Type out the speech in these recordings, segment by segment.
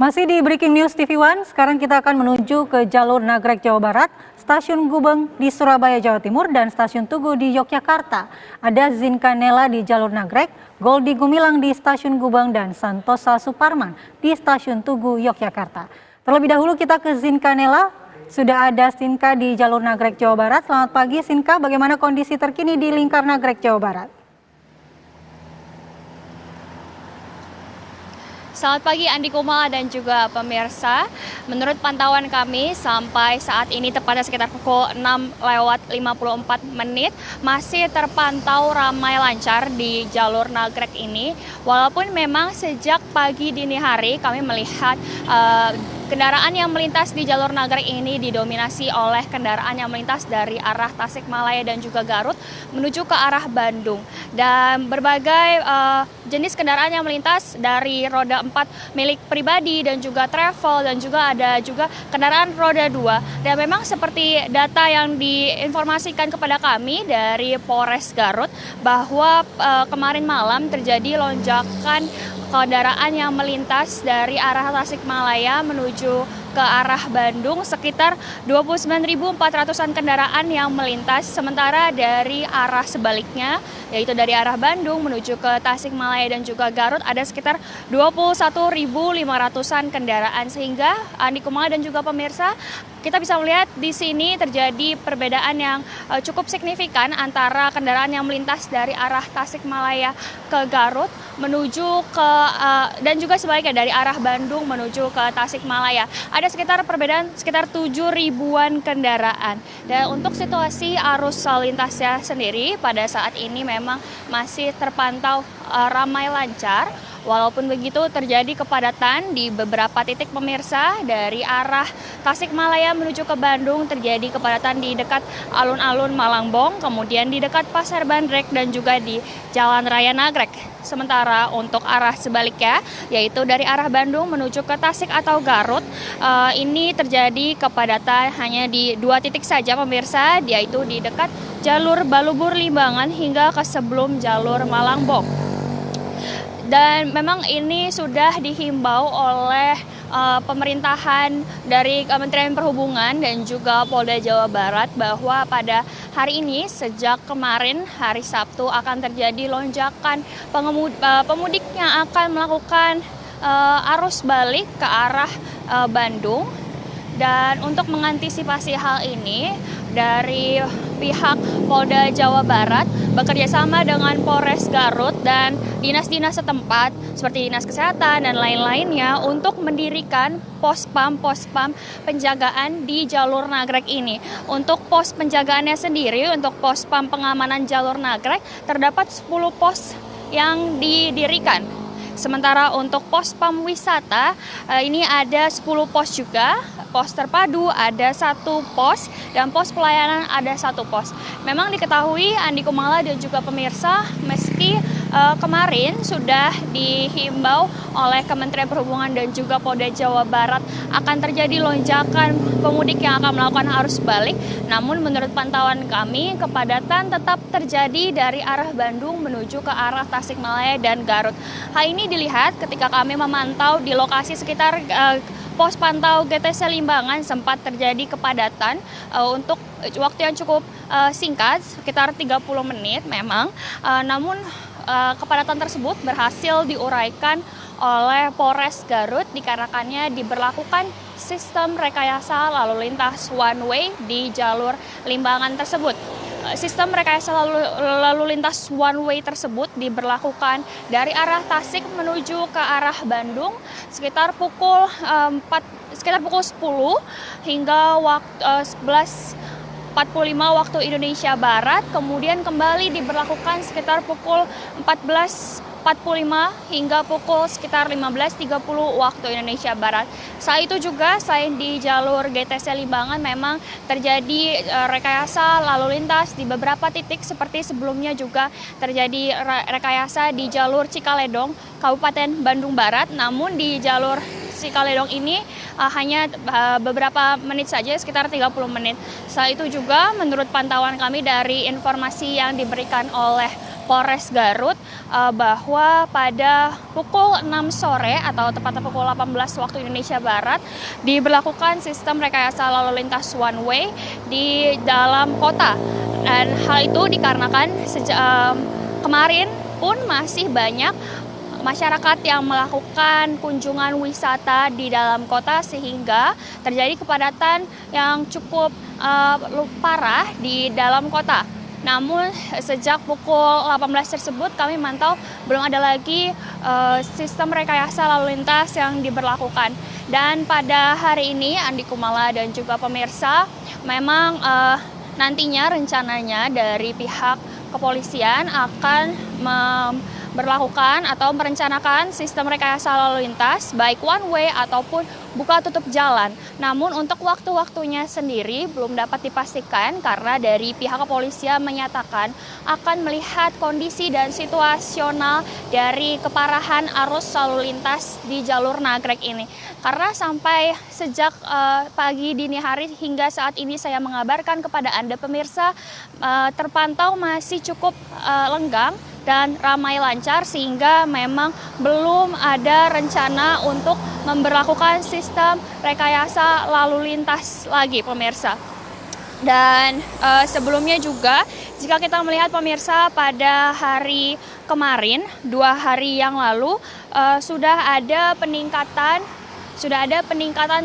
Masih di Breaking News TV One, sekarang kita akan menuju ke jalur Nagrek Jawa Barat, Stasiun Gubeng di Surabaya Jawa Timur, dan Stasiun Tugu di Yogyakarta. Ada Zinkanela di jalur Nagrek, Goldi Gumilang di Stasiun Gubeng, dan Santosa Suparman di Stasiun Tugu Yogyakarta. Terlebih dahulu kita ke Zinkanela, sudah ada Sinka di jalur Nagrek Jawa Barat. Selamat pagi Sinka, bagaimana kondisi terkini di lingkar Nagrek Jawa Barat? Selamat pagi Andi Kumala dan juga pemirsa. Menurut pantauan kami sampai saat ini tepatnya sekitar pukul 6:54 masih terpantau ramai lancar di jalur Nagrek ini. Walaupun memang sejak pagi dini hari kami melihat kendaraan yang melintas di jalur Nagrek ini didominasi oleh kendaraan yang melintas dari arah Tasikmalaya dan juga Garut menuju ke arah Bandung. Dan berbagai jenis kendaraan yang melintas dari roda 4 milik pribadi dan juga travel dan juga ada juga kendaraan roda 2. Dan memang seperti data yang diinformasikan kepada kami dari Polres Garut bahwa kemarin malam terjadi lonjakan kendaraan yang melintas dari arah Tasikmalaya menuju ke arah Bandung sekitar 29.400-an kendaraan yang melintas, sementara dari arah sebaliknya yaitu dari arah Bandung menuju ke Tasikmalaya dan juga Garut ada sekitar 21.500-an kendaraan, sehingga Andi Kumala dan juga pemirsa kita bisa melihat di sini terjadi perbedaan yang cukup signifikan antara kendaraan yang melintas dari arah Tasikmalaya ke Garut menuju ke dan juga sebaliknya dari arah Bandung menuju ke Tasikmalaya. Ada sekitar perbedaan sekitar 7.000-an kendaraan. Dan untuk situasi arus lalu lintasnya sendiri pada saat ini memang masih terpantau ramai lancar. Walaupun begitu terjadi kepadatan di beberapa titik pemirsa dari arah Tasikmalaya menuju ke Bandung, terjadi kepadatan di dekat alun-alun Malangbong, kemudian di dekat Pasar Bandrek dan juga di Jalan Raya Nagrek. Sementara untuk arah sebaliknya, yaitu dari arah Bandung menuju ke Tasik atau Garut, ini terjadi kepadatan hanya di 2 titik saja pemirsa, yaitu di dekat jalur Balubur Limbangan hingga ke sebelum jalur Malangbong. Dan memang ini sudah dihimbau oleh pemerintahan dari Kementerian Perhubungan dan juga Polda Jawa Barat bahwa pada hari ini sejak kemarin hari Sabtu akan terjadi lonjakan pemudik yang akan melakukan arus balik ke arah Bandung. Dan untuk mengantisipasi hal ini, dari pihak Polda Jawa Barat bekerjasama dengan Polres Garut dan dinas-dinas setempat seperti Dinas Kesehatan dan lain-lainnya untuk mendirikan pos-pam penjagaan di jalur Nagrek ini. Untuk pos penjagaannya sendiri, untuk pos-pam pengamanan jalur Nagrek terdapat 10 pos yang didirikan. Sementara untuk pos-pam wisata ini ada 10 pos juga, pos terpadu ada 1 pos, dan pos pelayanan ada 1 pos. Memang diketahui Andi Kumala dan juga pemirsa, meski kemarin sudah dihimbau oleh Kementerian Perhubungan dan juga Polda Jawa Barat akan terjadi lonjakan pemudik yang akan melakukan arus balik, namun menurut pantauan kami kepadatan tetap terjadi dari arah Bandung menuju ke arah Tasikmalaya dan Garut. Hal ini dilihat ketika kami memantau di lokasi sekitar pos pantau GTC Limbangan, sempat terjadi kepadatan untuk waktu yang cukup singkat, sekitar 30 menit memang, namun kepadatan tersebut berhasil diuraikan oleh Polres Garut dikarenakannya diberlakukan sistem rekayasa lalu lintas one way di jalur Limbangan tersebut. Sistem rekayasa lalu lintas one way tersebut diberlakukan dari arah Tasik menuju ke arah Bandung sekitar pukul 10 hingga waktu 11.45 waktu Indonesia Barat, kemudian kembali diberlakukan sekitar pukul 14.45 hingga pukul sekitar 15.30 waktu Indonesia Barat. Saat itu juga selain di jalur GTC Limbangan memang terjadi rekayasa lalu lintas di beberapa titik seperti sebelumnya juga terjadi rekayasa di jalur Cikaledong, Kabupaten Bandung Barat, namun di jalur Cikaledong ini hanya beberapa menit saja, sekitar 30 menit. Setelah itu juga menurut pantauan kami dari informasi yang diberikan oleh Polres Garut bahwa pada pukul 6 sore atau tepatnya pukul 18 waktu Indonesia Barat diberlakukan sistem rekayasa lalu lintas one way di dalam kota. Dan hal itu dikarenakan kemarin pun masih banyak masyarakat yang melakukan kunjungan wisata di dalam kota sehingga terjadi kepadatan yang cukup parah di dalam kota. Namun sejak pukul 18 tersebut kami mantau belum ada lagi sistem rekayasa lalu lintas yang diberlakukan. Dan pada hari ini Andi Kumala dan juga pemirsa memang nantinya rencananya dari pihak kepolisian akan berlakukan atau merencanakan sistem rekayasa lalu lintas baik one way ataupun buka tutup jalan. Namun untuk waktu-waktunya sendiri belum dapat dipastikan karena dari pihak kepolisian menyatakan akan melihat kondisi dan situasional dari keparahan arus lalu lintas di jalur Nagrek ini. Karena sampai sejak pagi dini hari hingga saat ini saya mengabarkan kepada Anda pemirsa terpantau masih cukup lenggang dan ramai lancar sehingga memang belum ada rencana untuk memberlakukan sistem rekayasa lalu lintas lagi pemirsa. Dan sebelumnya juga jika kita melihat pemirsa pada hari kemarin 2 hari yang lalu sudah ada peningkatan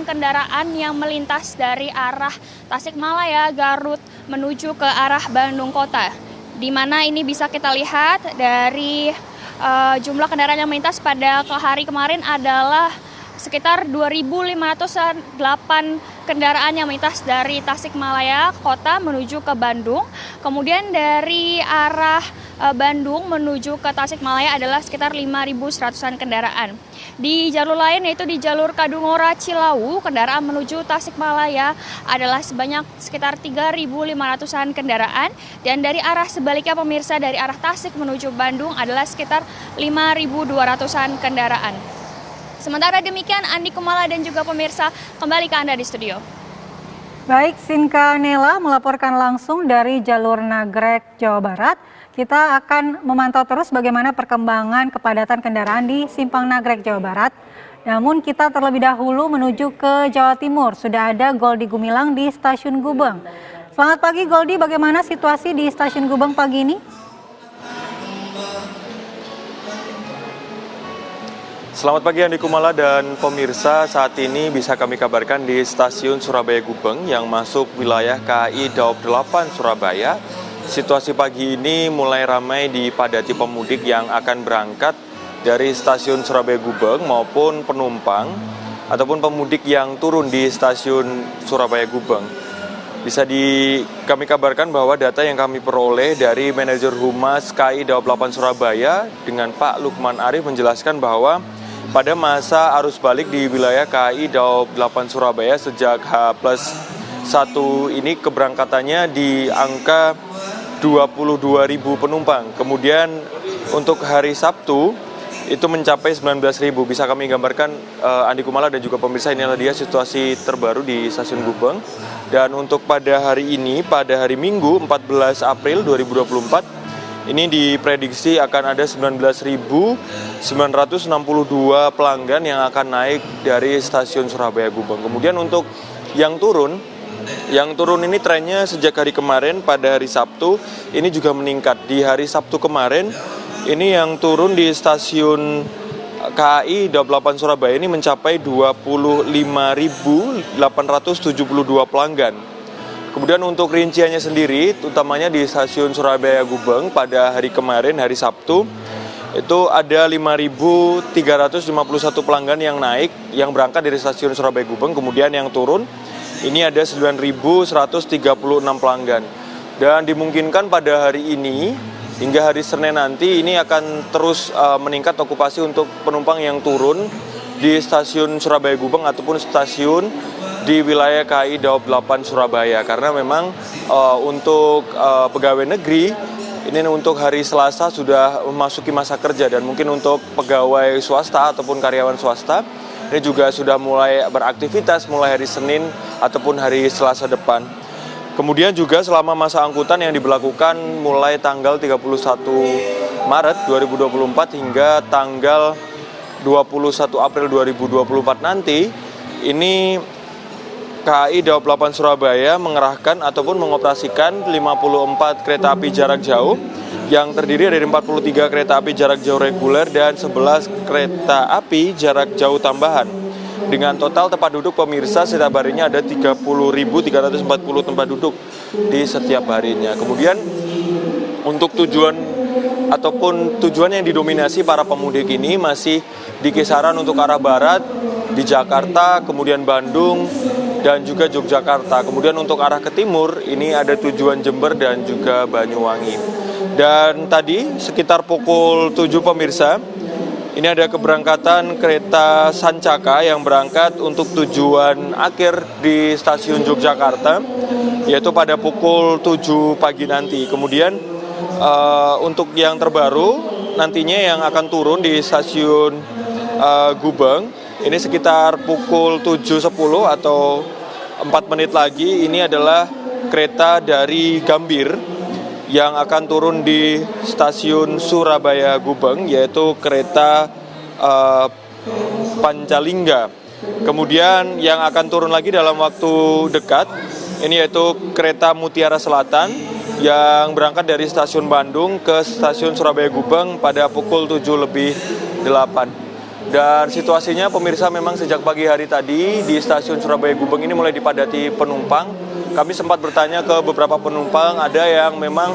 kendaraan yang melintas dari arah Tasikmalaya, Garut menuju ke arah Bandung Kota. Di mana ini bisa kita lihat dari jumlah kendaraan yang melintas pada hari kemarin adalah sekitar 2.508 kendaraan yang melintas dari Tasikmalaya kota menuju ke Bandung. Kemudian dari arah Bandung menuju ke Tasikmalaya adalah sekitar 5.100-an kendaraan. Di jalur lain yaitu di jalur Kadungora Cilawu, kendaraan menuju Tasikmalaya adalah sebanyak sekitar 3.500-an kendaraan. Dan dari arah sebaliknya pemirsa dari arah Tasik menuju Bandung adalah sekitar 5.200-an kendaraan. Sementara demikian Andi Kumala dan juga pemirsa kembali ke Anda di studio. Baik, Zinka Nela melaporkan langsung dari jalur Nagrek, Jawa Barat. Kita akan memantau terus bagaimana perkembangan kepadatan kendaraan di Simpang Nagrek, Jawa Barat. Namun kita terlebih dahulu menuju ke Jawa Timur. Sudah ada Goldi Gumilang di Stasiun Gubeng. Selamat pagi Goldi, bagaimana situasi di Stasiun Gubeng pagi ini? Selamat pagi Andi Kumala dan pemirsa, saat ini bisa kami kabarkan di Stasiun Surabaya Gubeng yang masuk wilayah KAI Daob 8 Surabaya. Situasi pagi ini mulai ramai dipadati pemudik yang akan berangkat dari Stasiun Surabaya Gubeng maupun penumpang ataupun pemudik yang turun di Stasiun Surabaya Gubeng. Bisa kami kabarkan bahwa data yang kami peroleh dari Manajer Humas KAI Daob 8 Surabaya dengan Pak Lukman Arif menjelaskan bahwa pada masa arus balik di wilayah KAI Daob 8 Surabaya sejak H+1 ini keberangkatannya di angka 22.000 penumpang. Kemudian untuk hari Sabtu itu mencapai 19.000. Bisa kami gambarkan Andi Kumala dan juga pemirsa, inilah dia situasi terbaru di Stasiun Gubeng. Dan untuk pada hari ini, pada hari Minggu 14 April 2024, ini diprediksi akan ada 19.962 pelanggan yang akan naik dari Stasiun Surabaya Gubeng. Kemudian untuk yang turun ini trennya sejak hari kemarin pada hari Sabtu ini juga meningkat. Di hari Sabtu kemarin ini yang turun di Stasiun KAI Daob 8 Surabaya ini mencapai 25.872 pelanggan. Kemudian untuk rinciannya sendiri, utamanya di Stasiun Surabaya Gubeng pada hari kemarin, hari Sabtu, itu ada 5.351 pelanggan yang naik, yang berangkat dari Stasiun Surabaya Gubeng. Kemudian yang turun, ini ada 9.136 pelanggan. Dan dimungkinkan pada hari ini, hingga hari Senin nanti, ini akan terus meningkat okupasi untuk penumpang yang turun di Stasiun Surabaya Gubeng ataupun stasiun di wilayah KAI Daob 8 Surabaya. Karena memang untuk pegawai negeri ini untuk hari Selasa sudah memasuki masa kerja, dan mungkin untuk pegawai swasta ataupun karyawan swasta ini juga sudah mulai beraktivitas mulai hari Senin ataupun hari Selasa depan. Kemudian juga selama masa angkutan yang diberlakukan mulai tanggal 31 Maret 2024 hingga tanggal 21 April 2024 nanti, ini KAI Daob 8 Surabaya mengerahkan ataupun mengoperasikan 54 kereta api jarak jauh yang terdiri dari 43 kereta api jarak jauh reguler dan 11 kereta api jarak jauh tambahan. Dengan total tempat duduk pemirsa setiap harinya ada 30.340 tempat duduk di setiap harinya. Kemudian untuk tujuan yang didominasi para pemudik ini masih di kisaran untuk arah barat di Jakarta, kemudian Bandung, dan juga Yogyakarta. Kemudian untuk arah ke timur ini ada tujuan Jember dan juga Banyuwangi. Dan tadi sekitar pukul 7 pemirsa, ini ada keberangkatan kereta Sancaka yang berangkat untuk tujuan akhir di stasiun Yogyakarta, yaitu pada pukul 7 pagi nanti. Kemudian untuk yang terbaru nantinya yang akan turun di stasiun Gubeng, ini sekitar pukul 7.10 atau 4 menit lagi, ini adalah kereta dari Gambir yang akan turun di stasiun Surabaya Gubeng, yaitu kereta Pancalingga. Kemudian yang akan turun lagi dalam waktu dekat, ini yaitu kereta Mutiara Selatan yang berangkat dari stasiun Bandung ke stasiun Surabaya Gubeng pada pukul 7:08. Dan situasinya pemirsa memang sejak pagi hari tadi di stasiun Surabaya Gubeng ini mulai dipadati penumpang. Kami sempat bertanya ke beberapa penumpang, ada yang memang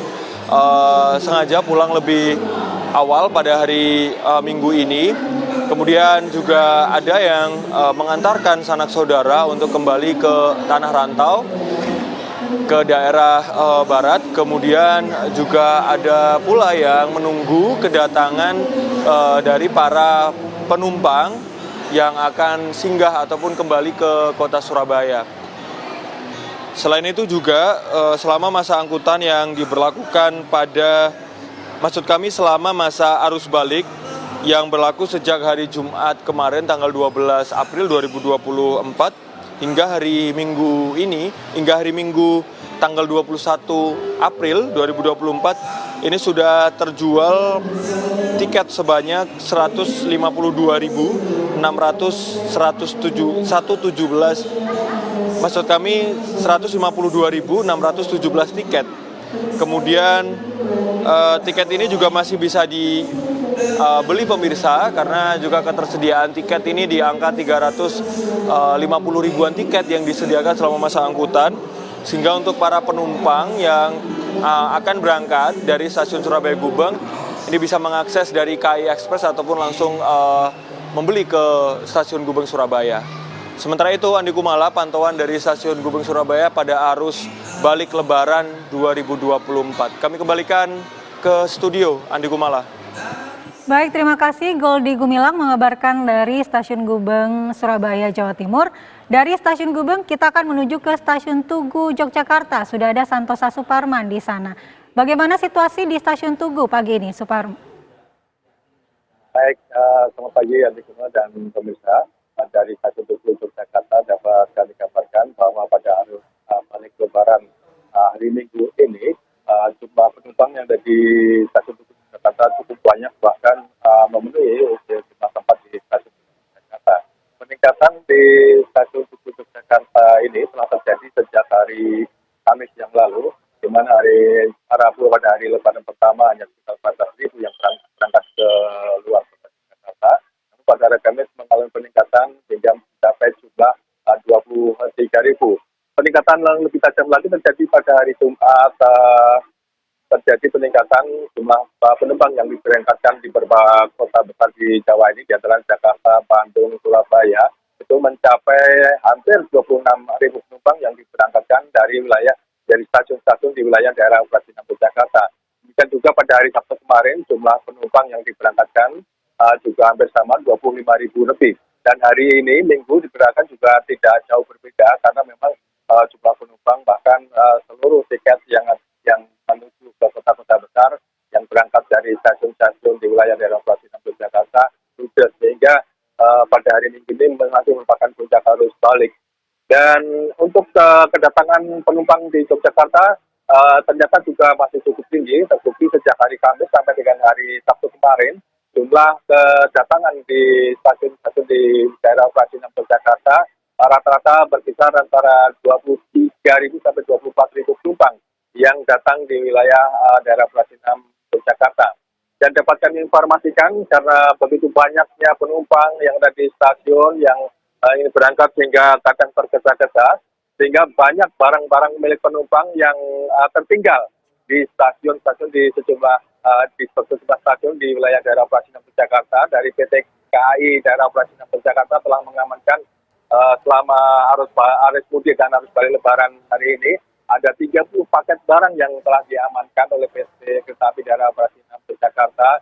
sengaja pulang lebih awal pada hari Minggu ini. Kemudian juga ada yang mengantarkan sanak saudara untuk kembali ke tanah rantau, ke daerah barat. Kemudian juga ada pula yang menunggu kedatangan dari para penumpang yang akan singgah ataupun kembali ke kota Surabaya. Selain itu juga selama masa angkutan yang diberlakukan selama masa arus balik yang berlaku sejak hari Jumat kemarin tanggal 12 April 2024 hingga hari Minggu tanggal 21 April 2024 ini sudah terjual tiket sebanyak 152.617 tiket. Kemudian tiket ini juga masih bisa dibeli pemirsa karena juga ketersediaan tiket ini di angka 350 ribuan tiket yang disediakan selama masa angkutan, sehingga untuk para penumpang yang akan berangkat dari stasiun Surabaya Gubeng ini bisa mengakses dari KAI Express ataupun langsung membeli ke stasiun Gubeng Surabaya. Sementara itu, Andi Kumala, pantauan dari stasiun Gubeng Surabaya pada arus balik Lebaran 2024. Kami kembalikan ke studio, Andi Kumala. Baik, terima kasih Goldi Gumilang mengabarkan dari stasiun Gubeng Surabaya, Jawa Timur. Dari stasiun Gubeng kita akan menuju ke stasiun Tugu, Yogyakarta. Sudah ada Santosa Suparman di sana. Bagaimana situasi di stasiun Tugu pagi ini, Suparman? Baik, selamat pagi Andi Kumala dan pemirsa. Dari stasiun Tugu Yogyakarta dapat kami kabarkan bahwa pada arus balik Lebaran hari Minggu ini jumlah penumpang yang ada di stasiun Tugu Yogyakarta cukup banyak, bahkan memenuhi jumlah tempat di stasiun Tugu Yogyakarta. Peningkatan di stasiun Tugu Yogyakarta ini telah terjadi sejak hari Kamis yang lalu, di mana pada hari Lebaran pertama hanya sekitar 14.000 yang berangkat ke luar kota Jakarta. Namun pada hari Kamis mengalami peningkatan hingga mencapai jumlah 23.000. Peningkatan yang lebih tajam lagi terjadi pada hari Jumat. Terjadi peningkatan jumlah penumpang yang diberangkatkan di beberapa kota besar di Jawa ini, di antara Jakarta, Bandung, Surabaya, itu mencapai hampir 26.000 penumpang yang diberangkatkan dari stasiun-stasiun di wilayah daerah operasi 6 Jakarta. Demikian juga pada hari Sabtu kemarin jumlah penumpang yang diberangkatkan juga hampir sama 25.000 lebih. Dan hari ini Minggu diberangkatkan juga tidak jauh berbeda karena memang jumlah penumpang bahkan seluruh tiket yang menuju ke kota-kota besar yang berangkat dari stasiun-stasiun di wilayah daerah operasi 6 Jakarta sudah, sehingga pada hari Minggu ini masih merupakan puncak arus balik. Dan untuk kedatangan penumpang di Yogyakarta ternyata juga masih cukup tinggi, terbukti sejak hari Kamis sampai dengan hari Sabtu kemarin. Jumlah kedatangan di stasiun-stasiun di daerah operasi 6 Yogyakarta rata-rata berkisar antara 23.000 sampai 24.000 penumpang yang datang di wilayah daerah operasi 6 Yogyakarta. Dan dapat kami informasikan karena begitu banyaknya penumpang yang ada di stasiun yang ini berangkat sehingga kadang tergesa-gesa, sehingga banyak barang-barang milik penumpang yang tertinggal di stasiun-stasiun di sejumlah stasiun di wilayah daerah operasi 6 Jakarta. Dari PT KAI daerah operasi 6 Jakarta telah mengamankan selama arus mudik dan arus balik Lebaran hari ini ada 30 paket barang yang telah diamankan oleh PT Kereta Api daerah operasi 6 Jakarta.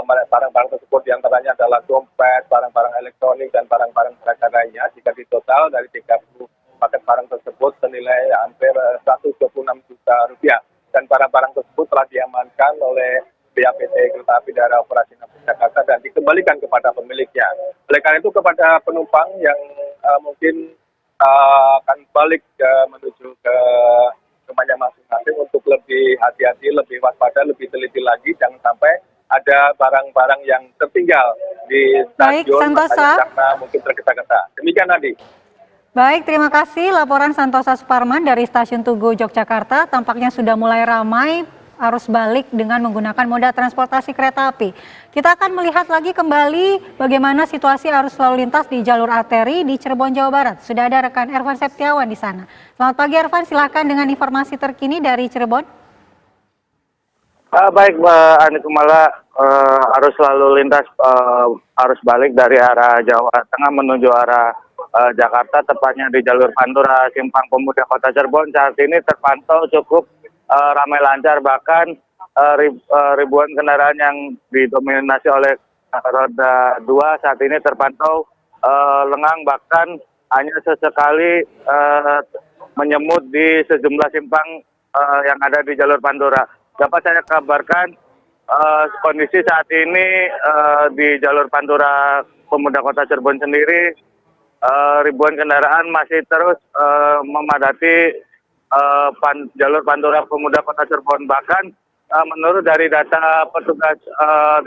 Barang-barang tersebut diantaranya adalah dompet, barang-barang elektronik, dan barang-barang berharga lainnya. Jika ditotal dari 30 paket barang tersebut senilai hampir 126 juta rupiah. Dan barang-barang tersebut telah diamankan oleh pihak PT Kereta Api daerah operasi 6 Jakarta dan dikembalikan kepada pemiliknya. Oleh karena itu kepada penumpang yang mungkin akan balik menuju ke rumahnya masing-masing untuk lebih hati-hati, lebih waspada, lebih teliti lagi, jangan sampai ada barang-barang yang tertinggal di Baik, stasiun Santosa. karena mungkin tergesa-gesa. Demikian Nadi. Baik, terima kasih laporan Santosa Suparman dari Stasiun Tugu Yogyakarta. Tampaknya sudah mulai ramai arus balik dengan menggunakan moda transportasi kereta api. Kita akan melihat lagi kembali bagaimana situasi arus lalu lintas di jalur arteri di Cirebon, Jawa Barat. Sudah ada rekan Ervan Septiawan di sana. Selamat pagi Ervan, silakan dengan informasi terkini dari Cirebon. Baik Mbak Ani Kumala, arus lalu lintas arus balik dari arah Jawa Tengah menuju arah Jakarta, tepatnya di jalur Pantura Simpang Pemuda Kota Cirebon saat ini terpantau cukup ramai lancar, bahkan ribuan kendaraan yang didominasi oleh roda 2 saat ini terpantau lengang, bahkan hanya sesekali menyemut di sejumlah simpang yang ada di jalur Pantura. Dapat saya kabarkan kondisi saat ini di jalur Pantura Pemuda Kota Cirebon sendiri ribuan kendaraan masih terus memadati jalur Pantura Pemuda Kota Cirebon. Bahkan menurut dari data petugas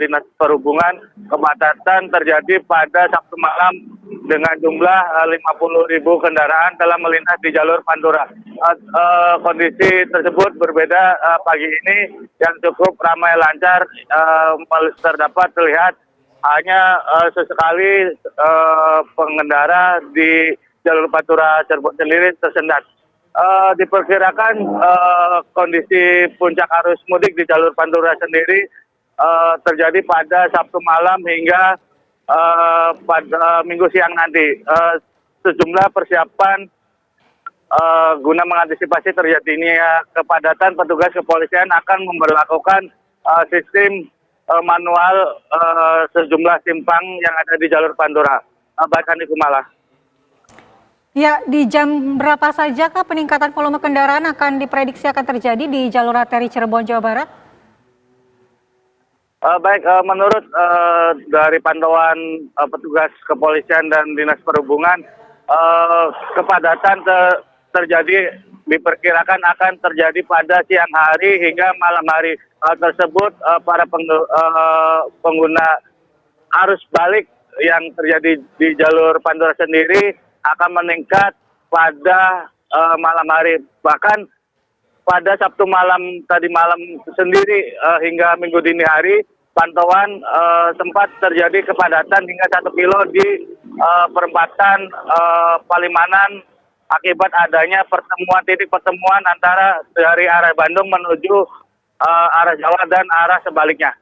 Dinas Perhubungan, kepadatan terjadi pada Sabtu malam dengan jumlah 50.000 kendaraan telah melintas di jalur Pantura. Kondisi tersebut berbeda pagi ini yang cukup ramai lancar, terlihat hanya sesekali pengendara di jalur Pantura Cirebon sendiri tersendat. Diperkirakan kondisi puncak arus mudik di jalur Pantura sendiri terjadi pada Sabtu malam hingga pada Minggu siang nanti. Sejumlah persiapan guna mengantisipasi terjadinya kepadatan, petugas kepolisian akan memberlakukan sistem manual sejumlah simpang yang ada di jalur Pantura. Baik Andi Kumala. Ya, di jam berapa saja kah peningkatan volume kendaraan akan diprediksi akan terjadi di jalur arteri Cirebon, Jawa Barat? Baik, menurut dari pantauan petugas kepolisian dan Dinas Perhubungan, kepadatan terjadi diperkirakan akan terjadi pada siang hari hingga malam hari. Tersebut para pengguna arus balik yang terjadi di jalur Pantura sendiri akan meningkat pada malam hari. Bahkan pada Sabtu malam tadi malam sendiri hingga Minggu dini hari, pantauan sempat terjadi kepadatan hingga 1 kilo di perempatan Palimanan akibat adanya titik pertemuan antara dari arah Bandung menuju arah Jawa dan arah sebaliknya.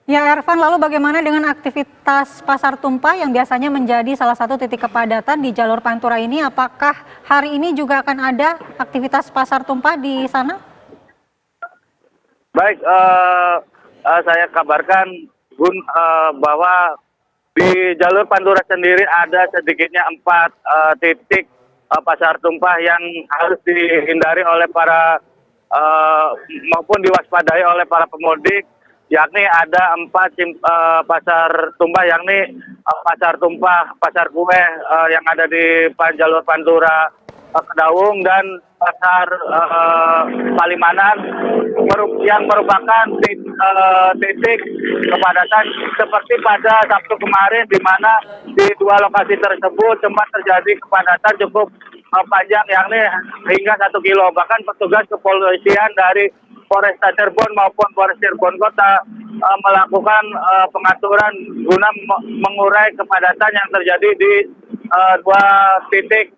Ya, Ervan, lalu bagaimana dengan aktivitas pasar tumpah yang biasanya menjadi salah satu titik kepadatan di jalur Pantura ini? Apakah hari ini juga akan ada aktivitas pasar tumpah di sana? Baik, saya kabarkan bahwa di jalur Pantura sendiri ada sedikitnya 4 titik pasar tumpah yang harus dihindari oleh para maupun diwaspadai oleh para pemudik, yakni ada 4 pasar tumpah, yakni pasar tumpah, pasar kue yang ada di jalur Pantura Kedaung, dan pasar Palimanan yang merupakan titik kepadatan seperti pada Sabtu kemarin, di mana di dua lokasi tersebut sempat terjadi kepadatan cukup panjang, yakni hingga 1 kilo. Bahkan petugas kepolisian dari Polresta Cirebon maupun Polres Cirebon Kota melakukan pengaturan guna mengurai kepadatan yang terjadi di dua titik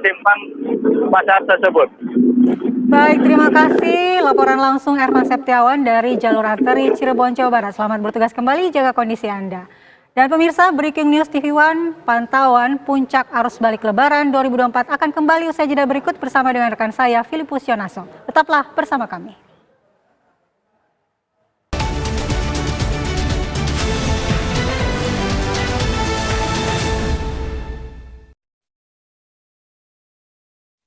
simpang pasar tersebut. Baik, terima kasih. Laporan langsung Ervan Septiawan dari jalur arteri Cirebon, Jawa Barat. Selamat bertugas kembali, jaga kondisi Anda. Dan pemirsa, Breaking News TV One, pantauan puncak arus balik Lebaran 2024 akan kembali usai jeda berikut bersama dengan rekan saya, Filipus Yonaso. Tetaplah bersama kami.